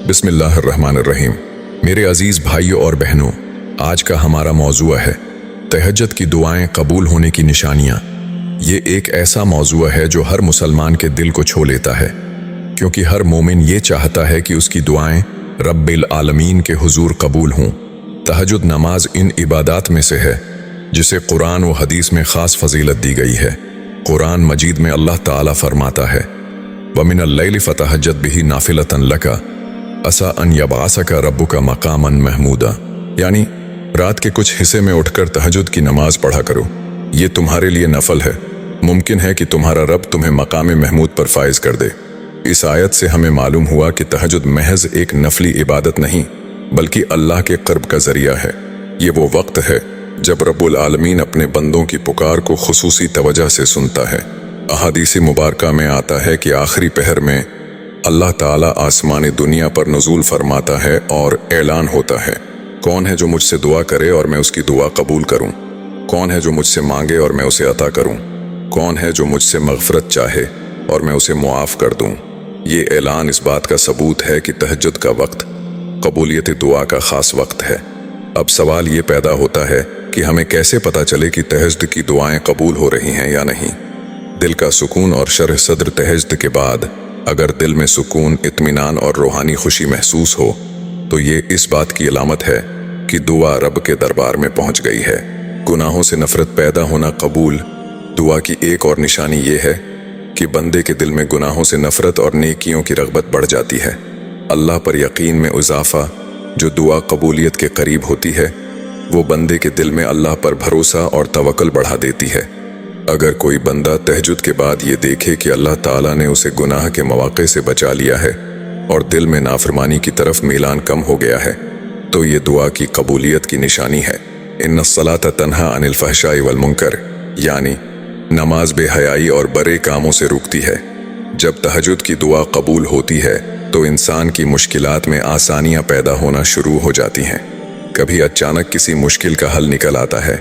بسم اللہ الرحمن الرحیم۔ میرے عزیز بھائیوں اور بہنوں، آج کا ہمارا موضوع ہے تہجد کی دعائیں قبول ہونے کی نشانیاں۔ یہ ایک ایسا موضوع ہے جو ہر مسلمان کے دل کو چھو لیتا ہے، کیونکہ ہر مومن یہ چاہتا ہے کہ اس کی دعائیں رب العالمین کے حضور قبول ہوں۔ تہجد نماز ان عبادات میں سے ہے جسے قرآن و حدیث میں خاص فضیلت دی گئی ہے۔ قرآن مجید میں اللہ تعالیٰ فرماتا ہے وَمِنَ اللَّيْلِ فَتَہَجَّدْ بِهِ نَافِلَةً لَكَ عَسَىٰ أَن يَبْعَثَكَ رَبُّكَ مَقَامًا مَحْمُودًا، یعنی رات کے کچھ حصے میں اٹھ کر تہجد کی نماز پڑھا کرو، یہ تمہارے لیے نفل ہے، ممکن ہے کہ تمہارا رب تمہیں مقام محمود پر فائز کر دے۔ اس آیت سے ہمیں معلوم ہوا کہ تہجد محض ایک نفلی عبادت نہیں بلکہ اللہ کے قرب کا ذریعہ ہے۔ یہ وہ وقت ہے جب رب العالمین اپنے بندوں کی پکار کو خصوصی توجہ سے سنتا ہے۔ احادیث مبارکہ میں آتا ہے کہ آخری پہر میں اللہ تعالیٰ آسمان دنیا پر نزول فرماتا ہے اور اعلان ہوتا ہے، کون ہے جو مجھ سے دعا کرے اور میں اس کی دعا قبول کروں؟ کون ہے جو مجھ سے مانگے اور میں اسے عطا کروں؟ کون ہے جو مجھ سے مغفرت چاہے اور میں اسے معاف کر دوں؟ یہ اعلان اس بات کا ثبوت ہے کہ تہجد کا وقت قبولیت دعا کا خاص وقت ہے۔ اب سوال یہ پیدا ہوتا ہے کہ ہمیں کیسے پتہ چلے کہ تہجد کی دعائیں قبول ہو رہی ہیں یا نہیں؟ دل کا سکون اور شرح صدر تہجد کے بعد اگر دل میں سکون، اطمینان اور روحانی خوشی محسوس ہو تو یہ اس بات کی علامت ہے کہ دعا رب کے دربار میں پہنچ گئی ہے۔ گناہوں سے نفرت پیدا ہونا قبول دعا کی ایک اور نشانی یہ ہے کہ بندے کے دل میں گناہوں سے نفرت اور نیکیوں کی رغبت بڑھ جاتی ہے۔ اللہ پر یقین میں اضافہ جو دعا قبولیت کے قریب ہوتی ہے، وہ بندے کے دل میں اللہ پر بھروسہ اور توکل بڑھا دیتی ہے۔ اگر کوئی بندہ تہجد کے بعد یہ دیکھے کہ اللہ تعالیٰ نے اسے گناہ کے مواقع سے بچا لیا ہے اور دل میں نافرمانی کی طرف میلان کم ہو گیا ہے تو یہ دعا کی قبولیت کی نشانی ہے۔ ان الصلاۃ تنہی عن الفحشاء والمنکر، یعنی نماز بے حیائی اور برے کاموں سے روکتی ہے۔ جب تہجد کی دعا قبول ہوتی ہے تو انسان کی مشکلات میں آسانیاں پیدا ہونا شروع ہو جاتی ہیں۔ کبھی اچانک کسی مشکل کا حل نکل آتا ہے،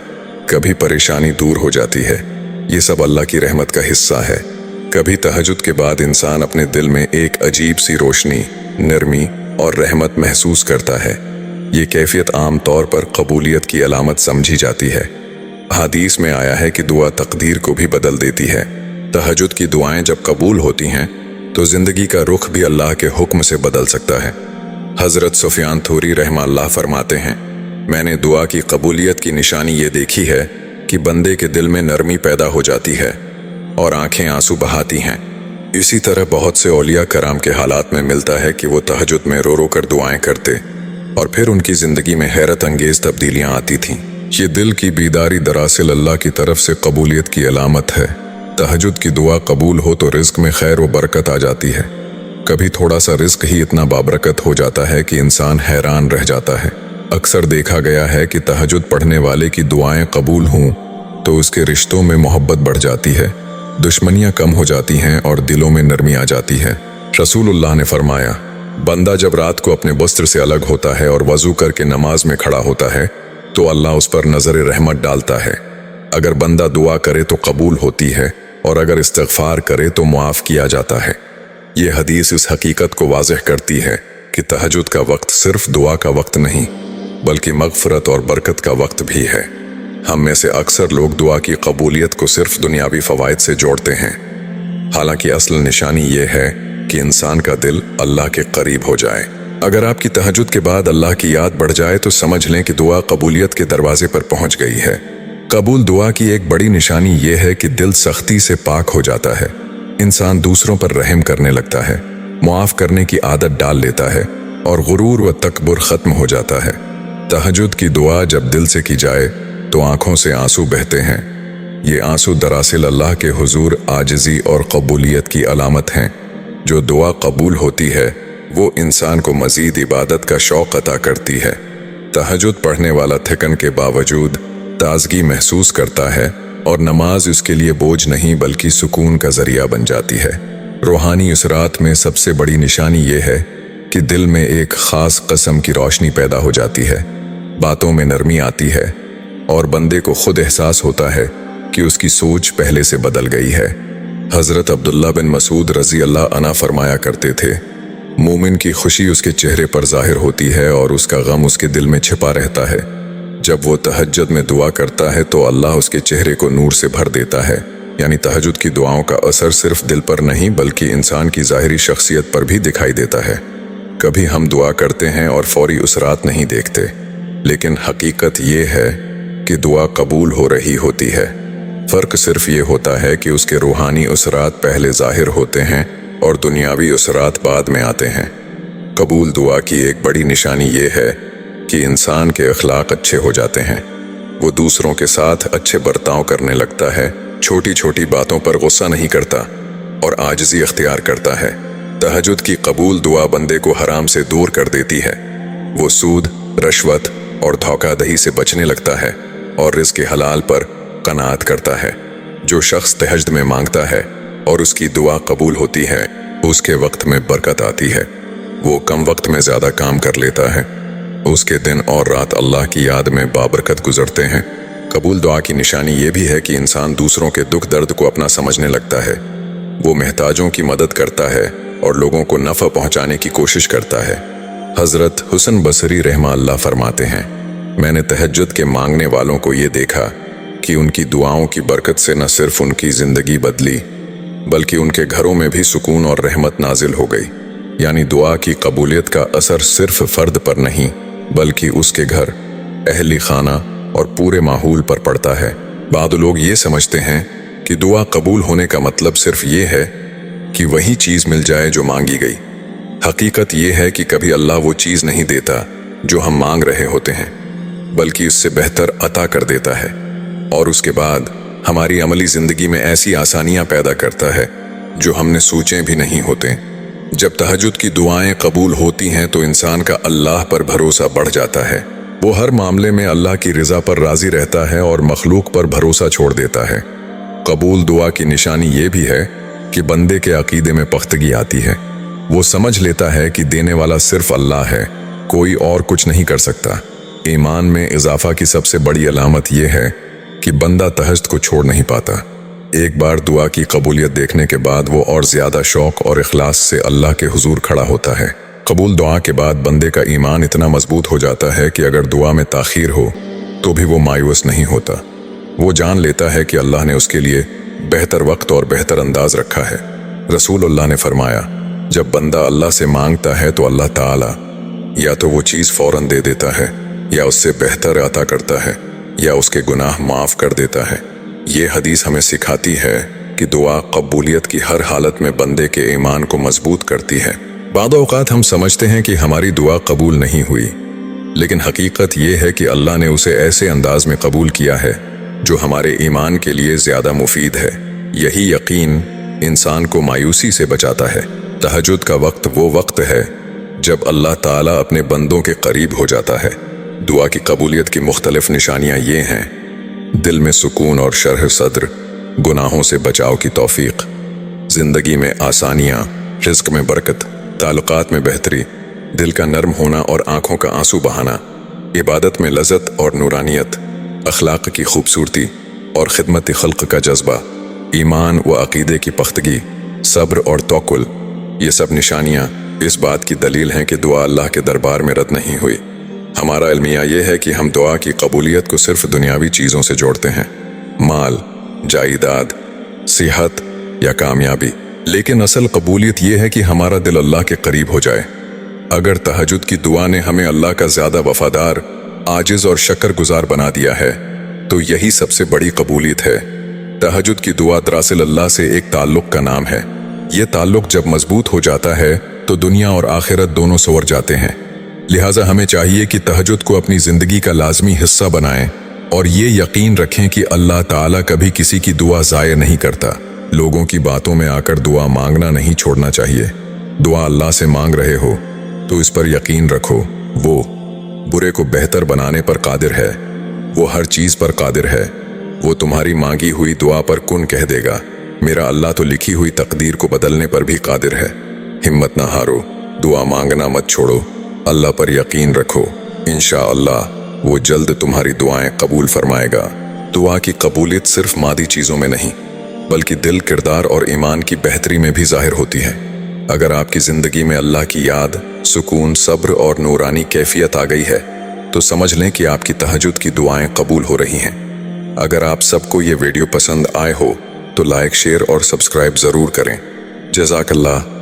کبھی پریشانی دور ہو جاتی ہے، یہ سب اللہ کی رحمت کا حصہ ہے۔ کبھی تہجد کے بعد انسان اپنے دل میں ایک عجیب سی روشنی، نرمی اور رحمت محسوس کرتا ہے۔ یہ کیفیت عام طور پر قبولیت کی علامت سمجھی جاتی ہے۔ حدیث میں آیا ہے کہ دعا تقدیر کو بھی بدل دیتی ہے۔ تہجد کی دعائیں جب قبول ہوتی ہیں تو زندگی کا رخ بھی اللہ کے حکم سے بدل سکتا ہے۔ حضرت سفیان تھوری رحمہ اللہ فرماتے ہیں، میں نے دعا کی قبولیت کی نشانی یہ دیکھی ہے کہ بندے کے دل میں نرمی پیدا ہو جاتی ہے اور آنکھیں آنسو بہاتی ہیں۔ اسی طرح بہت سے اولیاء کرام کے حالات میں ملتا ہے کہ وہ تہجد میں رو رو کر دعائیں کرتے اور پھر ان کی زندگی میں حیرت انگیز تبدیلیاں آتی تھیں۔ یہ دل کی بیداری دراصل اللہ کی طرف سے قبولیت کی علامت ہے۔ تہجد کی دعا قبول ہو تو رزق میں خیر و برکت آ جاتی ہے۔ کبھی تھوڑا سا رزق ہی اتنا بابرکت ہو جاتا ہے کہ انسان حیران رہ جاتا ہے۔ اکثر دیکھا گیا ہے کہ تہجد پڑھنے والے کی دعائیں قبول ہوں تو اس کے رشتوں میں محبت بڑھ جاتی ہے، دشمنیاں کم ہو جاتی ہیں اور دلوں میں نرمی آ جاتی ہے۔ رسول اللہ نے فرمایا، بندہ جب رات کو اپنے بستر سے الگ ہوتا ہے اور وضو کر کے نماز میں کھڑا ہوتا ہے تو اللہ اس پر نظر رحمت ڈالتا ہے۔ اگر بندہ دعا کرے تو قبول ہوتی ہے اور اگر استغفار کرے تو معاف کیا جاتا ہے۔ یہ حدیث اس حقیقت کو واضح کرتی ہے کہ تہجد کا وقت صرف دعا کا وقت نہیں بلکہ مغفرت اور برکت کا وقت بھی ہے۔ ہم میں سے اکثر لوگ دعا کی قبولیت کو صرف دنیاوی فوائد سے جوڑتے ہیں، حالانکہ اصل نشانی یہ ہے کہ انسان کا دل اللہ کے قریب ہو جائے۔ اگر آپ کی تہجد کے بعد اللہ کی یاد بڑھ جائے تو سمجھ لیں کہ دعا قبولیت کے دروازے پر پہنچ گئی ہے۔ قبول دعا کی ایک بڑی نشانی یہ ہے کہ دل سختی سے پاک ہو جاتا ہے۔ انسان دوسروں پر رحم کرنے لگتا ہے، معاف کرنے کی عادت ڈال لیتا ہے اور غرور و تکبر ختم ہو جاتا ہے۔ تہجد کی دعا جب دل سے کی جائے تو آنکھوں سے آنسو بہتے ہیں۔ یہ آنسو دراصل اللہ کے حضور عاجزی اور قبولیت کی علامت ہیں۔ جو دعا قبول ہوتی ہے وہ انسان کو مزید عبادت کا شوق عطا کرتی ہے۔ تہجد پڑھنے والا تھکن کے باوجود تازگی محسوس کرتا ہے اور نماز اس کے لیے بوجھ نہیں بلکہ سکون کا ذریعہ بن جاتی ہے۔ روحانی اثرات میں سب سے بڑی نشانی یہ ہے کہ دل میں ایک خاص قسم کی روشنی پیدا ہو جاتی ہے، باتوں میں نرمی آتی ہے اور بندے کو خود احساس ہوتا ہے کہ اس کی سوچ پہلے سے بدل گئی ہے۔ حضرت عبداللہ بن مسعود رضی اللہ عنہ فرمایا کرتے تھے، مومن کی خوشی اس کے چہرے پر ظاہر ہوتی ہے اور اس کا غم اس کے دل میں چھپا رہتا ہے۔ جب وہ تہجد میں دعا کرتا ہے تو اللہ اس کے چہرے کو نور سے بھر دیتا ہے، یعنی تہجد کی دعاؤں کا اثر صرف دل پر نہیں بلکہ انسان کی ظاہری شخصیت پر بھی دکھائی دیتا ہے۔ کبھی ہم دعا کرتے ہیں اور فوری اثرات نہیں دیکھتے، لیکن حقیقت یہ ہے کہ دعا قبول ہو رہی ہوتی ہے۔ فرق صرف یہ ہوتا ہے کہ اس کے روحانی اثرات پہلے ظاہر ہوتے ہیں اور دنیاوی اثرات بعد میں آتے ہیں۔ قبول دعا کی ایک بڑی نشانی یہ ہے کہ انسان کے اخلاق اچھے ہو جاتے ہیں۔ وہ دوسروں کے ساتھ اچھے برتاؤ کرنے لگتا ہے، چھوٹی چھوٹی باتوں پر غصہ نہیں کرتا اور عاجزی اختیار کرتا ہے۔ تہجد کی قبول دعا بندے کو حرام سے دور کر دیتی ہے۔ وہ سود، رشوت اور دھوکہ دہی سے بچنے لگتا ہے اور رزق حلال پر قناعت کرتا ہے۔ جو شخص تہجد میں مانگتا ہے اور اس کی دعا قبول ہوتی ہے، اس کے وقت میں برکت آتی ہے۔ وہ کم وقت میں زیادہ کام کر لیتا ہے۔ اس کے دن اور رات اللہ کی یاد میں بابرکت گزرتے ہیں۔ قبول دعا کی نشانی یہ بھی ہے کہ انسان دوسروں کے دکھ درد کو اپنا سمجھنے لگتا ہے۔ وہ محتاجوں کی مدد کرتا ہے اور لوگوں کو نفع پہنچانے کی کوشش کرتا ہے۔ حضرت حسن بصری رحمہ اللہ فرماتے ہیں، میں نے تہجد کے مانگنے والوں کو یہ دیکھا کہ ان کی دعاؤں کی برکت سے نہ صرف ان کی زندگی بدلی بلکہ ان کے گھروں میں بھی سکون اور رحمت نازل ہو گئی۔ یعنی دعا کی قبولیت کا اثر صرف فرد پر نہیں بلکہ اس کے گھر، اہلی خانہ اور پورے ماحول پر پڑتا ہے۔ بعض لوگ یہ سمجھتے ہیں کہ دعا قبول ہونے کا مطلب صرف یہ ہے کہ وہی چیز مل جائے جو مانگی گئی۔ حقیقت یہ ہے کہ کبھی اللہ وہ چیز نہیں دیتا جو ہم مانگ رہے ہوتے ہیں، بلکہ اس سے بہتر عطا کر دیتا ہے، اور اس کے بعد ہماری عملی زندگی میں ایسی آسانیاں پیدا کرتا ہے جو ہم نے سوچیں بھی نہیں ہوتے۔ جب تہجد کی دعائیں قبول ہوتی ہیں تو انسان کا اللہ پر بھروسہ بڑھ جاتا ہے۔ وہ ہر معاملے میں اللہ کی رضا پر راضی رہتا ہے اور مخلوق پر بھروسہ چھوڑ دیتا ہے۔ قبول دعا کی نشانی یہ بھی ہے کہ بندے کے عقیدے میں پختگی آتی ہے۔ وہ سمجھ لیتا ہے کہ دینے والا صرف اللہ ہے، کوئی اور کچھ نہیں کر سکتا۔ ایمان میں اضافہ کی سب سے بڑی علامت یہ ہے کہ بندہ تہجد کو چھوڑ نہیں پاتا۔ ایک بار دعا کی قبولیت دیکھنے کے بعد وہ اور زیادہ شوق اور اخلاص سے اللہ کے حضور کھڑا ہوتا ہے۔ قبول دعا کے بعد بندے کا ایمان اتنا مضبوط ہو جاتا ہے کہ اگر دعا میں تاخیر ہو تو بھی وہ مایوس نہیں ہوتا۔ وہ جان لیتا ہے کہ اللہ نے اس کے لیے بہتر وقت اور بہتر انداز رکھا ہے۔ رسول اللہ نے فرمایا، جب بندہ اللہ سے مانگتا ہے تو اللہ تعالی یا تو وہ چیز فوراً دے دیتا ہے یا اس سے بہتر عطا کرتا ہے یا اس کے گناہ معاف کر دیتا ہے۔ یہ حدیث ہمیں سکھاتی ہے کہ دعا قبولیت کی ہر حالت میں بندے کے ایمان کو مضبوط کرتی ہے۔ بعض اوقات ہم سمجھتے ہیں کہ ہماری دعا قبول نہیں ہوئی، لیکن حقیقت یہ ہے کہ اللہ نے اسے ایسے انداز میں قبول کیا ہے جو ہمارے ایمان کے لیے زیادہ مفید ہے۔ یہی یقین انسان کو مایوسی سے بچاتا ہے۔ تہجد کا وقت وہ وقت ہے جب اللہ تعالیٰ اپنے بندوں کے قریب ہو جاتا ہے۔ دعا کی قبولیت کی مختلف نشانیاں یہ ہیں: دل میں سکون اور شرح صدر، گناہوں سے بچاؤ کی توفیق، زندگی میں آسانیاں، رزق میں برکت، تعلقات میں بہتری، دل کا نرم ہونا اور آنکھوں کا آنسو بہانا، عبادت میں لذت اور نورانیت، اخلاق کی خوبصورتی اور خدمت خلق کا جذبہ، ایمان و عقیدے کی پختگی، صبر اور توکل۔ یہ سب نشانیاں اس بات کی دلیل ہیں کہ دعا اللہ کے دربار میں رد نہیں ہوئی۔ ہمارا المیہ یہ ہے کہ ہم دعا کی قبولیت کو صرف دنیاوی چیزوں سے جوڑتے ہیں، مال، جائیداد، صحت یا کامیابی، لیکن اصل قبولیت یہ ہے کہ ہمارا دل اللہ کے قریب ہو جائے۔ اگر تہجد کی دعا نے ہمیں اللہ کا زیادہ وفادار، عاجز اور شکر گزار بنا دیا ہے تو یہی سب سے بڑی قبولیت ہے۔ تہجد کی دعا دراصل اللہ سے ایک تعلق کا نام ہے۔ یہ تعلق جب مضبوط ہو جاتا ہے تو دنیا اور آخرت دونوں سنور جاتے ہیں۔ لہٰذا ہمیں چاہیے کہ تہجد کو اپنی زندگی کا لازمی حصہ بنائیں اور یہ یقین رکھیں کہ اللہ تعالیٰ کبھی کسی کی دعا ضائع نہیں کرتا۔ لوگوں کی باتوں میں آ کر دعا مانگنا نہیں چھوڑنا چاہیے۔ دعا اللہ سے مانگ رہے ہو تو اس پر یقین رکھو، وہ برے کو بہتر بنانے پر قادر ہے، وہ ہر چیز پر قادر ہے۔ وہ تمہاری مانگی ہوئی دعا پر کن کہہ دے گا۔ میرا اللہ تو لکھی ہوئی تقدیر کو بدلنے پر بھی قادر ہے۔ ہمت نہ ہارو، دعا مانگنا مت چھوڑو، اللہ پر یقین رکھو، انشاءاللہ وہ جلد تمہاری دعائیں قبول فرمائے گا۔ دعا کی قبولیت صرف مادی چیزوں میں نہیں بلکہ دل، کردار اور ایمان کی بہتری میں بھی ظاہر ہوتی ہے۔ اگر آپ کی زندگی میں اللہ کی یاد، سکون، صبر اور نورانی کیفیت آ گئی ہے تو سمجھ لیں کہ آپ کی تہجد کی دعائیں قبول ہو رہی ہیں۔ اگر آپ سب کو یہ ویڈیو پسند آئے ہو تو لائک، شیئر اور سبسکرائب ضرور کریں۔ جزاک اللہ۔